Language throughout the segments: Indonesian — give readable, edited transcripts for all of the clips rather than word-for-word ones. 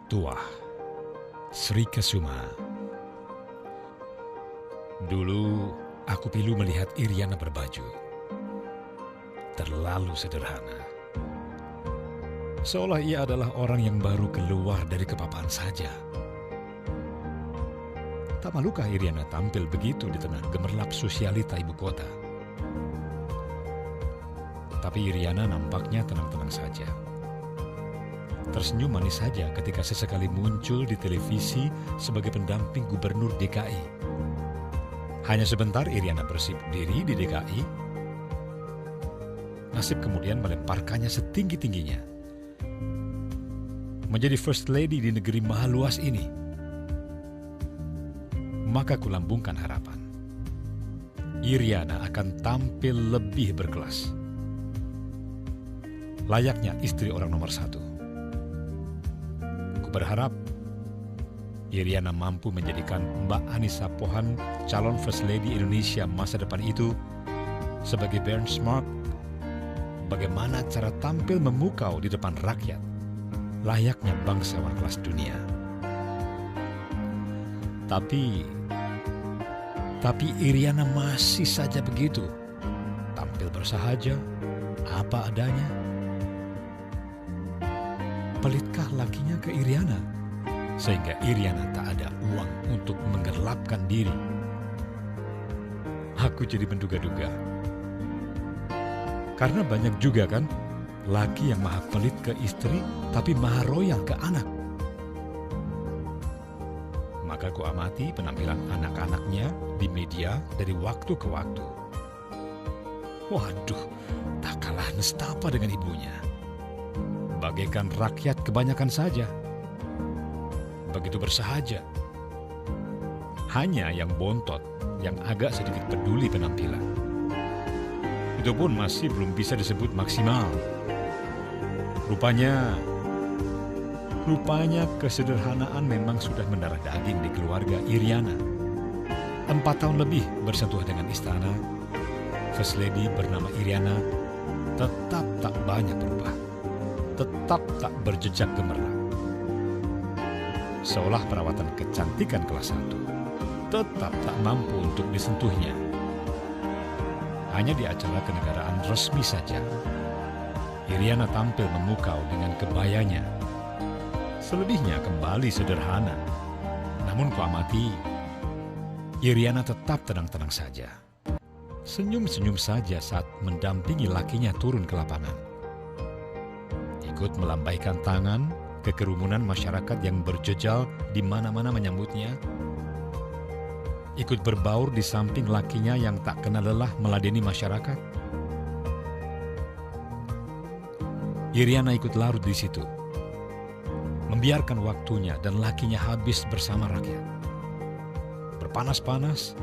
Tuah, Sri Kesuma. Dulu aku pilu melihat Iriana berbaju. Terlalu sederhana. Seolah ia adalah orang yang baru keluar dari kepapaan saja. Tak malukah Iriana tampil begitu di tengah gemerlap sosialita ibu kota? Tapi Iriana nampaknya tenang-tenang saja. Tersenyum manis saja ketika sesekali muncul di televisi sebagai pendamping gubernur DKI. Hanya sebentar Iriana bersibuk diri di DKI. Nasib kemudian melemparkannya setinggi-tingginya. Menjadi First Lady di negeri maha luas ini. Maka kulambungkan harapan. Iriana akan tampil lebih berkelas. Layaknya istri orang nomor 1. Berharap Iriana mampu menjadikan Mbak Anissa Pohan, calon First Lady Indonesia masa depan itu, sebagai benchmark bagaimana cara tampil memukau di depan rakyat, layaknya bangsawan kelas dunia. Tapi Iriana masih saja begitu, tampil bersahaja, apa adanya. Pelitkah lakinya ke Iriana, sehingga Iriana tak ada uang untuk menggelapkan diri? Aku jadi menduga-duga. Karena banyak juga kan, laki yang maha pelit ke istri, tapi maha royal ke anak. Maka ku amati penampilan anak-anaknya di media dari waktu ke waktu. Waduh, tak kalah nestapa dengan ibunya. Bagaikan rakyat kebanyakan saja. Begitu bersahaja. Hanya yang bontot, yang agak sedikit peduli penampilan. Itu pun masih belum bisa disebut maksimal. Rupanya kesederhanaan memang sudah mendarah daging di keluarga Iriana. 4 tahun lebih bersentuhan dengan istana, First Lady bernama Iriana tetap tak banyak berubah. Tetap tak berjejak gemerlap. Seolah perawatan kecantikan kelas 1 tetap tak mampu untuk disentuhnya. Hanya di acara kenegaraan resmi saja, Iriana tampil memukau dengan kebayanya. Selebihnya kembali sederhana. Namun kuamati, Iriana tetap tenang-tenang saja. Senyum-senyum saja saat mendampingi lakinya turun ke lapangan. Ikut melambaikan tangan ke kerumunan masyarakat yang berjejal di mana-mana menyambutnya. Ikut berbaur di samping lakinya yang tak kenal lelah meladeni masyarakat. Iriana ikut larut di situ. Membiarkan waktunya dan lakinya habis bersama rakyat. Berpanas-panas,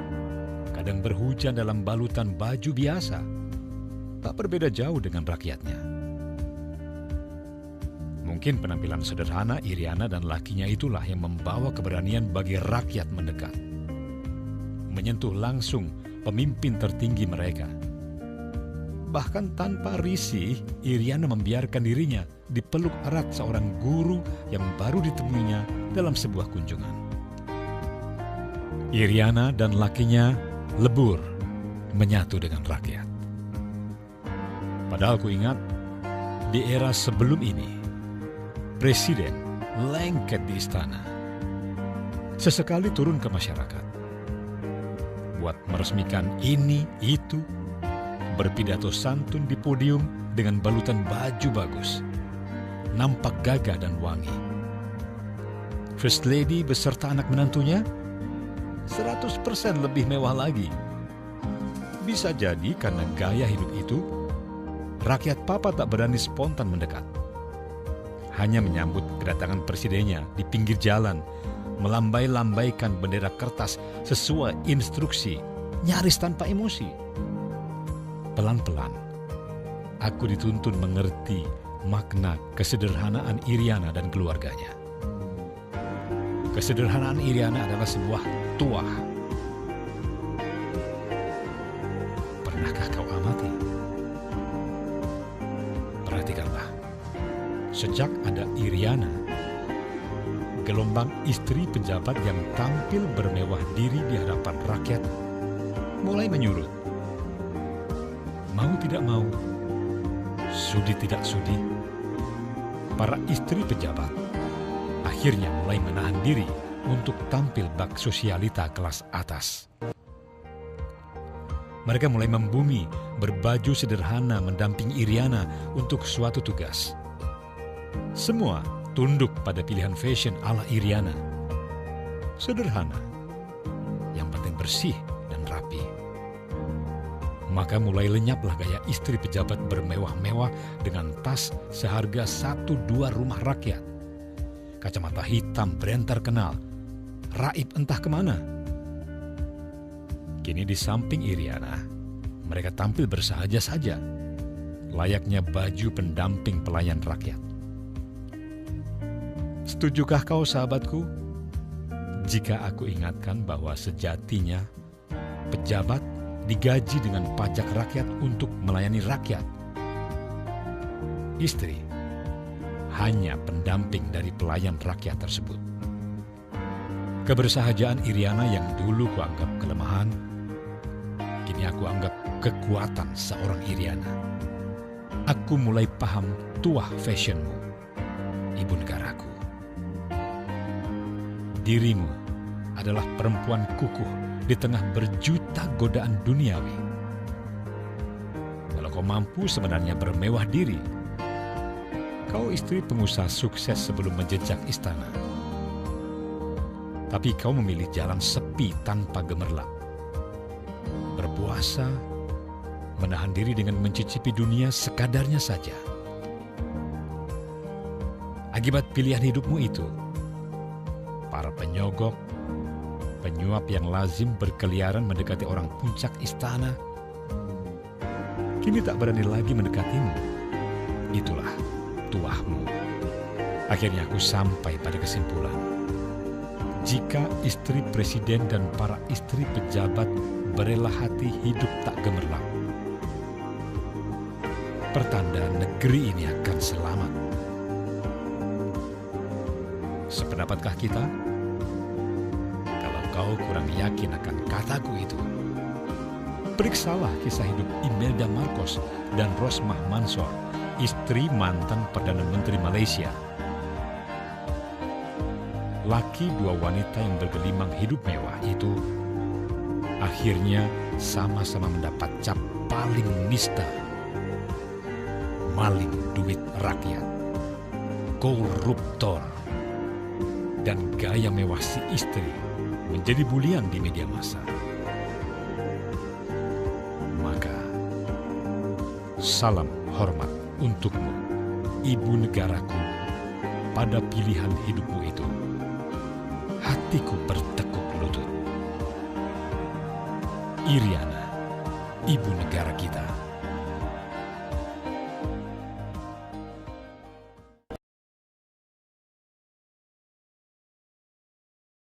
kadang berhujan dalam balutan baju biasa. Tak berbeda jauh dengan rakyatnya. Mungkin penampilan sederhana Iriana dan lakinya itulah yang membawa keberanian bagi rakyat mendekat. Menyentuh langsung pemimpin tertinggi mereka. Bahkan tanpa risih, Iriana membiarkan dirinya dipeluk erat seorang guru yang baru ditemuinya dalam sebuah kunjungan. Iriana dan lakinya lebur menyatu dengan rakyat. Padahal ku ingat, di era sebelum ini, Presiden lengket di istana. Sesekali turun ke masyarakat. Buat meresmikan ini, itu. Berpidato santun di podium dengan balutan baju bagus. Nampak gagah dan wangi. First Lady beserta anak menantunya 100% lebih mewah lagi. Bisa jadi karena gaya hidup itu, rakyat papa tak berani spontan mendekat. Hanya menyambut kedatangan presidennya di pinggir jalan, melambai-lambaikan bendera kertas sesuai instruksi, nyaris tanpa emosi. Pelan-pelan, aku dituntun mengerti makna kesederhanaan Iriana dan keluarganya. Kesederhanaan Iriana adalah sebuah tuah. Pernahkah kau amati? Perhatikanlah. Sejak ada Iriana, gelombang istri pejabat yang tampil bermewah diri di hadapan rakyat mulai menyurut. Mau tidak mau, sudi tidak sudi, para istri pejabat akhirnya mulai menahan diri untuk tampil bak sosialita kelas atas. Mereka mulai membumi, berbaju sederhana mendampingi Iriana untuk suatu tugas. Semua tunduk pada pilihan fashion ala Iriana. Sederhana, yang penting bersih dan rapi. Maka mulai lenyaplah gaya istri pejabat bermewah-mewah dengan tas seharga 1-2 rumah rakyat. Kacamata hitam brand terkenal, raib entah kemana. Kini di samping Iriana, mereka tampil bersahaja saja, layaknya baju pendamping pelayan rakyat. Setujukah kau, sahabatku, jika aku ingatkan bahwa sejatinya pejabat digaji dengan pajak rakyat untuk melayani rakyat? Istri hanya pendamping dari pelayan rakyat tersebut. Kebersahajaan Iriana yang dulu kuanggap kelemahan, kini aku anggap kekuatan seorang Iriana. Aku mulai paham tuah fashionmu, ibu negaraku. Dirimu adalah perempuan kukuh di tengah berjuta godaan duniawi. Kalau kau mampu sebenarnya bermewah diri, kau istri pengusaha sukses sebelum menjejak istana. Tapi kau memilih jalan sepi tanpa gemerlap. Berpuasa, menahan diri dengan mencicipi dunia sekadarnya saja. Akibat pilihan hidupmu itu, para penyogok, penyuap yang lazim berkeliaran mendekati orang puncak istana, kini tak berani lagi mendekatimu. Itulah tuahmu. Akhirnya aku sampai pada kesimpulan, jika istri presiden dan para istri pejabat berela hati hidup tak gemerlap, pertanda negeri ini akan selamat. Sependapatkah kita? Kalau kau kurang yakin akan kataku itu, periksalah kisah hidup Imelda Marcos dan Rosmah Mansor, istri mantan Perdana Menteri Malaysia. Laki dua wanita yang bergelimang hidup mewah itu akhirnya sama-sama mendapat cap paling nista. Maling duit rakyat, koruptor, dan gaya mewah si istri menjadi bulian di media massa. Maka, salam hormat untukmu, ibu negaraku, pada pilihan hidupmu itu. Hatiku bertekuk lutut. Iriana, ibu negara kita.